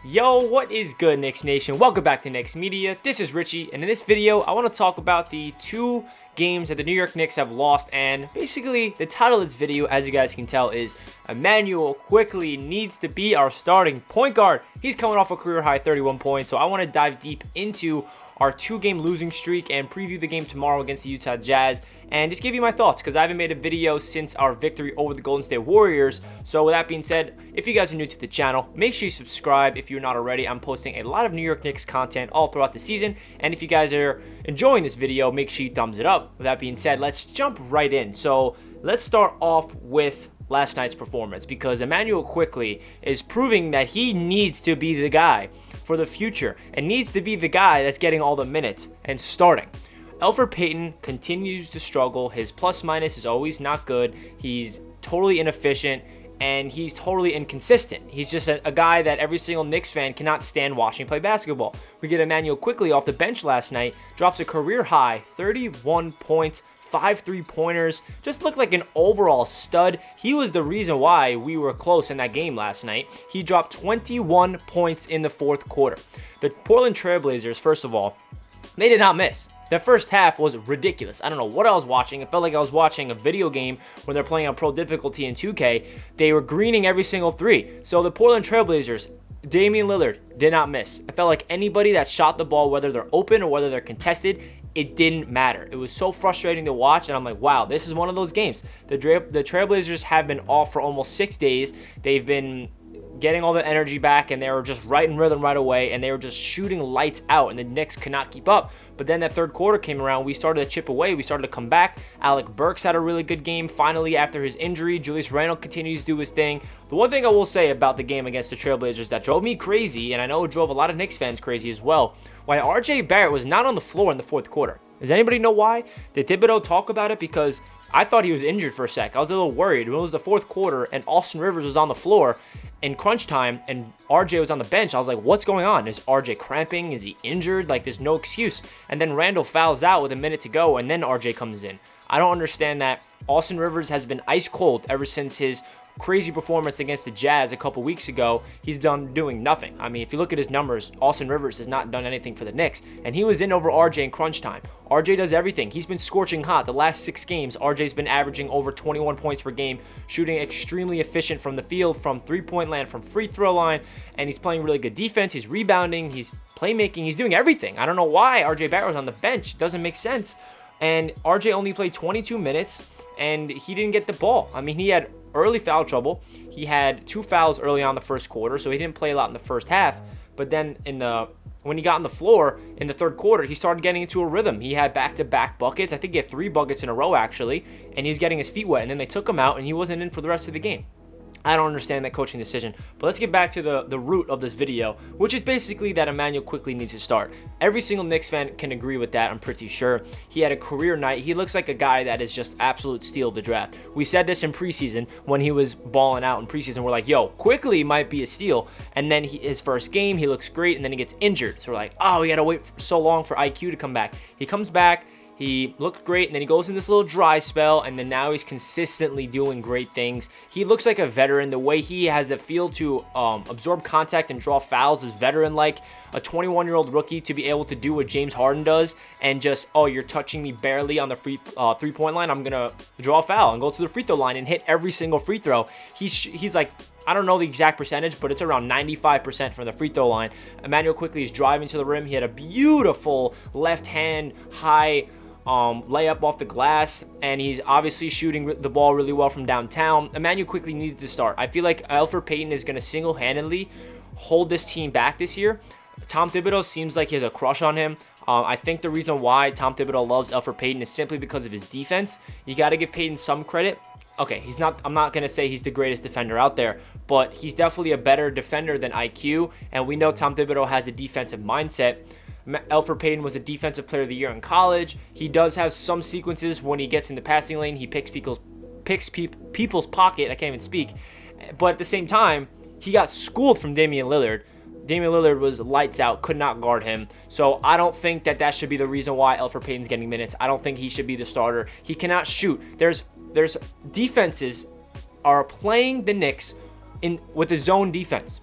Yo, what is good, Knicks Nation? Welcome back to Knicks Media. This is Richie, and in this video, I want to talk about the two games that the New York Knicks have lost, and basically, the title of this video, as you guys can tell, is Immanuel Quickley needs to be our starting point guard. He's coming off a career-high 31 points, so I want to dive deep into our two-game losing streak and preview the game tomorrow against the Utah Jazz and just give you my thoughts because I haven't made a video since our victory over the Golden State Warriors. So with that being said, if you guys are new to the channel, make sure you subscribe if you're not already. I'm posting a lot of New York Knicks content all throughout the season, and if you guys are enjoying this video, make sure you thumbs it up. With that being said, let's jump right in. So let's start off with last night's performance because Immanuel Quickley is proving that he needs to be the guy for the future and needs to be the guy that's getting all the minutes and starting. Elfrid Payton continues to struggle. His plus minus is always not good. He's totally inefficient and he's totally inconsistent. He's just a guy that every single Knicks fan cannot stand watching play basketball. We get Immanuel Quickley off the bench last night, drops a career high 31 points, 5 3-pointers, just looked like an overall stud. He was the reason why we were close in that game last night. He dropped 21 points in the fourth quarter. The Portland Trailblazers, first of all, they did not miss. The first half was ridiculous. I don't know what I was watching. It felt like I was watching a video game when they're playing on pro difficulty in 2K. They were greening every single three. So the Portland Trailblazers, Damian Lillard did not miss. I felt like anybody that shot the ball, whether they're open or whether they're contested, it didn't matter. It was so frustrating to watch, and I'm like, wow, this is one of those games. The Trailblazers have been off for almost 6 days. They've been getting all the energy back, and they were just right in rhythm right away, and they were just shooting lights out, and the Knicks could not keep up. But then that third quarter came around, we started to chip away, we started to come back. Alec Burks had a really good game finally after his injury. Julius Randle continues to do his thing. The one thing I will say about the game against the Trailblazers that drove me crazy, and I know it drove a lot of Knicks fans crazy as well, why RJ Barrett was not on the floor in the fourth quarter. Does anybody know why? Did Thibodeau talk about it? Because I thought he was injured for a sec. I was a little worried. When it was the fourth quarter and Austin Rivers was on the floor in crunch time and RJ was on the bench, I was like, what's going on? Is RJ cramping? Is he injured? Like, there's no excuse. And then Randall fouls out with a minute to go, and then RJ comes in. I don't understand that. Austin Rivers has been ice cold ever since his crazy performance against the Jazz a couple weeks ago. He's done doing nothing. I mean, if you look at his numbers, Austin Rivers has not done anything for the Knicks, and he was in over RJ in crunch time. RJ does everything. He's been scorching hot. The last 6 games, RJ's been averaging over 21 points per game, shooting extremely efficient from the field, from three-point land, from free throw line, and he's playing really good defense. He's rebounding. He's playmaking. He's doing everything. I don't know why RJ Barrett was on the bench. It doesn't make sense. And RJ only played 22 minutes, and he didn't get the ball. I mean, he had early foul trouble. He had 2 fouls early on the first quarter, so he didn't play a lot in the first half. But then when he got on the floor in the third quarter, he started getting into a rhythm. He had back-to-back buckets. I think he had 3 buckets in a row, actually, and he was getting his feet wet. And then they took him out, and he wasn't in for the rest of the game. I don't understand that coaching decision. But let's get back to the root of this video, which is basically that Immanuel Quickley needs to start. Every single Knicks fan can agree with that, I'm pretty sure. He had a career night. He looks like a guy that is just absolute steal of the draft. We said this in preseason when he was balling out in preseason. We're like, yo, Quickley might be a steal. And then his first game, he looks great, and then he gets injured. So we're like, oh, we got to wait so long for IQ to come back. He comes back. He looked great, and then he goes in this little dry spell, and then now he's consistently doing great things. He looks like a veteran. The way he has the feel to absorb contact and draw fouls is veteran-like. A 21-year-old rookie to be able to do what James Harden does and just, oh, you're touching me barely on the three-point line, I'm going to draw a foul and go to the free throw line and hit every single free throw. He's like, I don't know the exact percentage, but it's around 95% from the free throw line. Immanuel Quickley is driving to the rim. He had a beautiful left-hand high layup off the glass, and he's obviously shooting the ball really well from downtown. Immanuel Quickley needs to start. I feel like Elfrid Payton is going to single-handedly hold this team back this year. Tom Thibodeau seems like he has a crush on him. I think the reason why Tom Thibodeau loves Elfrid Payton is simply because of his defense. You got to give Payton some credit. Okay, I'm not going to say he's the greatest defender out there, but he's definitely a better defender than IQ, and we know Tom Thibodeau has a defensive mindset. Elfrid Payton was a defensive player of the year in college. He does have some sequences when he gets in the passing lane. He picks people's pocket. I can't even speak. But at the same time, he got schooled from Damian Lillard. Damian Lillard was lights out, could not guard him. So I don't think that should be the reason why Elfrid Payton's getting minutes. I don't think he should be the starter. He cannot shoot. There's defenses are playing the Knicks with a zone defense.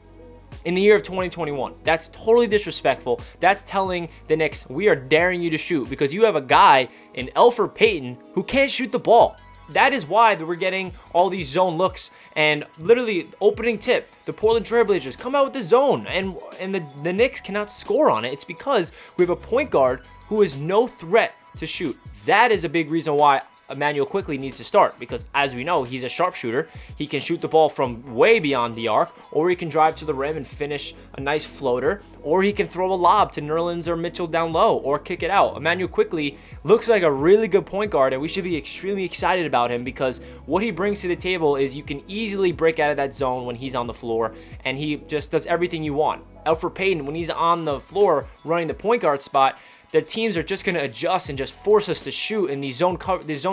in the year of 2021. That's totally disrespectful. That's telling the Knicks, we are daring you to shoot because you have a guy in Elfrid Payton who can't shoot the ball. That is why we're getting all these zone looks. And literally, opening tip, the Portland Trailblazers come out with the zone, and the Knicks cannot score on it. It's because we have a point guard who is no threat to shoot. That is a big reason why Immanuel Quickley needs to start, because as we know, he's a sharpshooter. He can shoot the ball from way beyond the arc, or he can drive to the rim and finish a nice floater, or he can throw a lob to Nerlens or Mitchell down low, or kick it out. Immanuel Quickley looks like a really good point guard, and we should be extremely excited about him because what he brings to the table is you can easily break out of that zone when he's on the floor, and he just does everything you want. Elfrid Payton, when he's on the floor running the point guard spot, the teams are just going to adjust and just force us to shoot, and these zone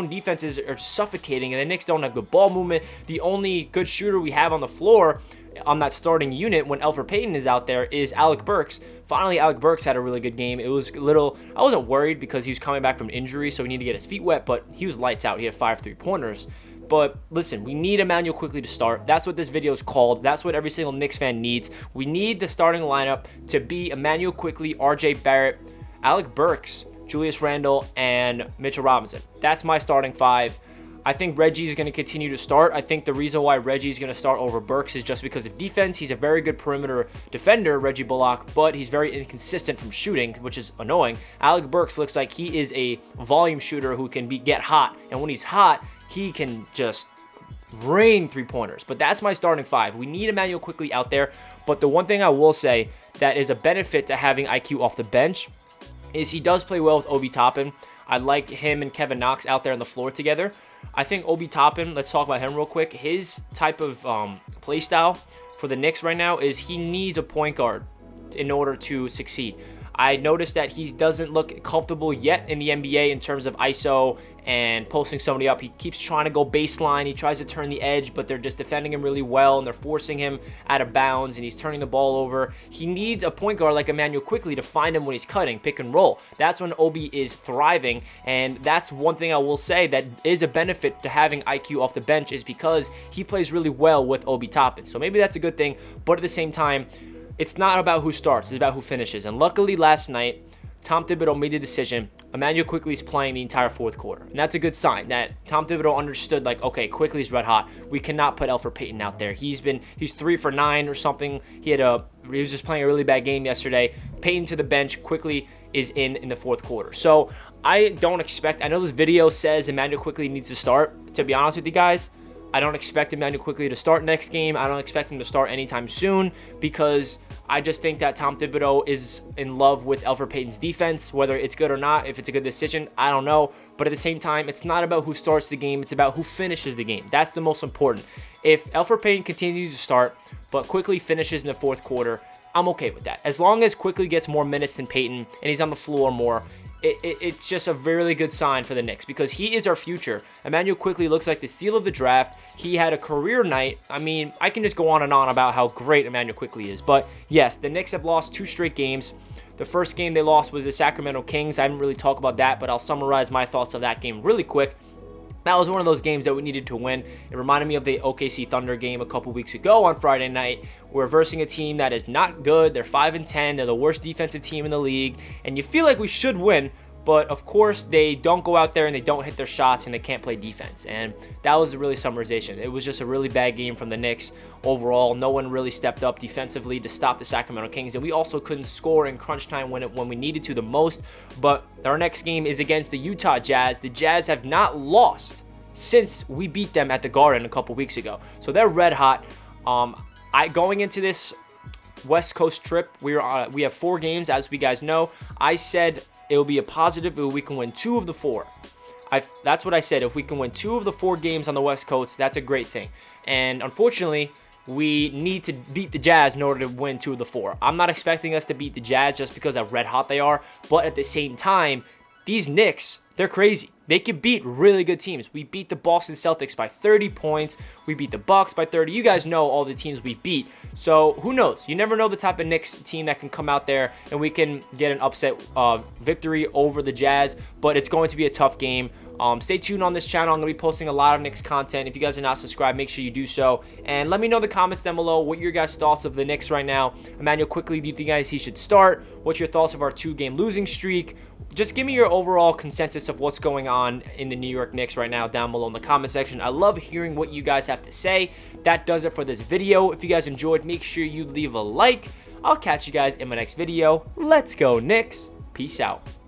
defenses are suffocating, and the Knicks don't have good ball movement. The only good shooter we have on the floor on that starting unit when Elfrid Payton is out there is Alec Burks. Finally, Alec Burks had a really good game. It was a little, I wasn't worried because he was coming back from injury, so we need to get his feet wet, but he was lights out. He had 5 3-pointers. But listen, we need Immanuel Quickley to start. That's what this video is called. That's what every single Knicks fan needs. We need the starting lineup to be Immanuel Quickley, RJ Barrett, Alec Burks, Julius Randle, and Mitchell Robinson. That's my starting 5. I think Reggie is going to continue to start. I think the reason why Reggie is going to start over Burks is just because of defense. He's a very good perimeter defender, Reggie Bullock, but he's very inconsistent from shooting, which is annoying. Alec Burks looks like he is a volume shooter who can get hot, and when he's hot, he can just rain 3-pointers. But that's my starting 5. We need Immanuel Quickley out there, but the one thing I will say that is a benefit to having IQ off the bench is he does play well with Obi Toppin. I like him and Kevin Knox out there on the floor together. I think Obi Toppin, let's talk about him real quick. His type of play style for the Knicks right now is he needs a point guard in order to succeed. I noticed that he doesn't look comfortable yet in the NBA in terms of ISO and posting somebody up. He keeps trying to go baseline. He tries to turn the edge, but they're just defending him really well, and they're forcing him out of bounds, and he's turning the ball over. He needs a point guard like Immanuel Quickley to find him when he's cutting, pick and roll. That's when Obi is thriving, and that's one thing I will say that is a benefit to having IQ off the bench is because he plays really well with Obi Toppin. So maybe that's a good thing, but at the same time, it's not about who starts, it's about who finishes. And luckily last night, Tom Thibodeau made the decision. Immanuel Quickley's playing the entire fourth quarter. And that's a good sign that Tom Thibodeau understood, like, okay, Quickley's red hot. We cannot put Elfrid Payton out there. He's 3 for 9 or something. He was just playing a really bad game yesterday. Payton to the bench. Quickley is in the fourth quarter. So I don't expect, I know this video says Immanuel Quickley needs to start. To be honest with you guys, I don't expect Immanuel Quickley to start next game. I don't expect him to start anytime soon because I just think that Tom Thibodeau is in love with Elfrid Payton's defense. Whether it's good or not, if it's a good decision, I don't know. But at the same time, it's not about who starts the game. It's about who finishes the game. That's the most important. If Elfrid Payton continues to start, but Quickley finishes in the fourth quarter, I'm okay with that. As long as Quickley gets more minutes than Payton and he's on the floor more, it's just a really good sign for the Knicks because he is our future. Immanuel Quickley looks like the steal of the draft. He had a career night. I mean, I can just go on and on about how great Immanuel Quickley is. But yes, the Knicks have lost 2 straight games. The first game they lost was the Sacramento Kings. I didn't really talk about that, but I'll summarize my thoughts of that game really quick. That was one of those games that we needed to win. It reminded me of the OKC Thunder game a couple weeks ago on Friday night. We're versing a team that is not good. They're 5-10. They're the worst defensive team in the league. And you feel like we should win, but of course they don't go out there and they don't hit their shots and they can't play defense. And that was really summarization. It was just a really bad game from the Knicks overall. No one really stepped up defensively to stop the Sacramento Kings, and we also couldn't score in crunch time when we needed to the most. But our next game is against the Utah Jazz. The Jazz have not lost since we beat them at the Garden a couple weeks ago, so they're red hot. Going into this West Coast trip, we have 4 games, as we guys know. I said it will be a positive if we can win 2 of the 4. That's what I said. If we can win 2 of the 4 games on the West Coast, that's a great thing. And unfortunately, we need to beat the Jazz in order to win 2 of the 4. I'm not expecting us to beat the Jazz just because how red hot they are, but at the same time, these Knicks, they're crazy. They can beat really good teams. We beat the Boston Celtics by 30 points. We beat the Bucks by 30. You guys know all the teams we beat. So who knows? You never know the type of Knicks team that can come out there and we can get an upset victory over the Jazz. But it's going to be a tough game. Stay tuned on this channel. I'm going to be posting a lot of Knicks content. If you guys are not subscribed, make sure you do so. And let me know in the comments down below what your guys' thoughts of the Knicks right now. Immanuel Quickley, do you think guys he should start? What's your thoughts of our 2-game losing streak? Just give me your overall consensus of what's going on in the New York Knicks right now down below in the comment section. I love hearing what you guys have to say. That does it for this video. If you guys enjoyed, make sure you leave a like. I'll catch you guys in my next video. Let's go Knicks. Peace out.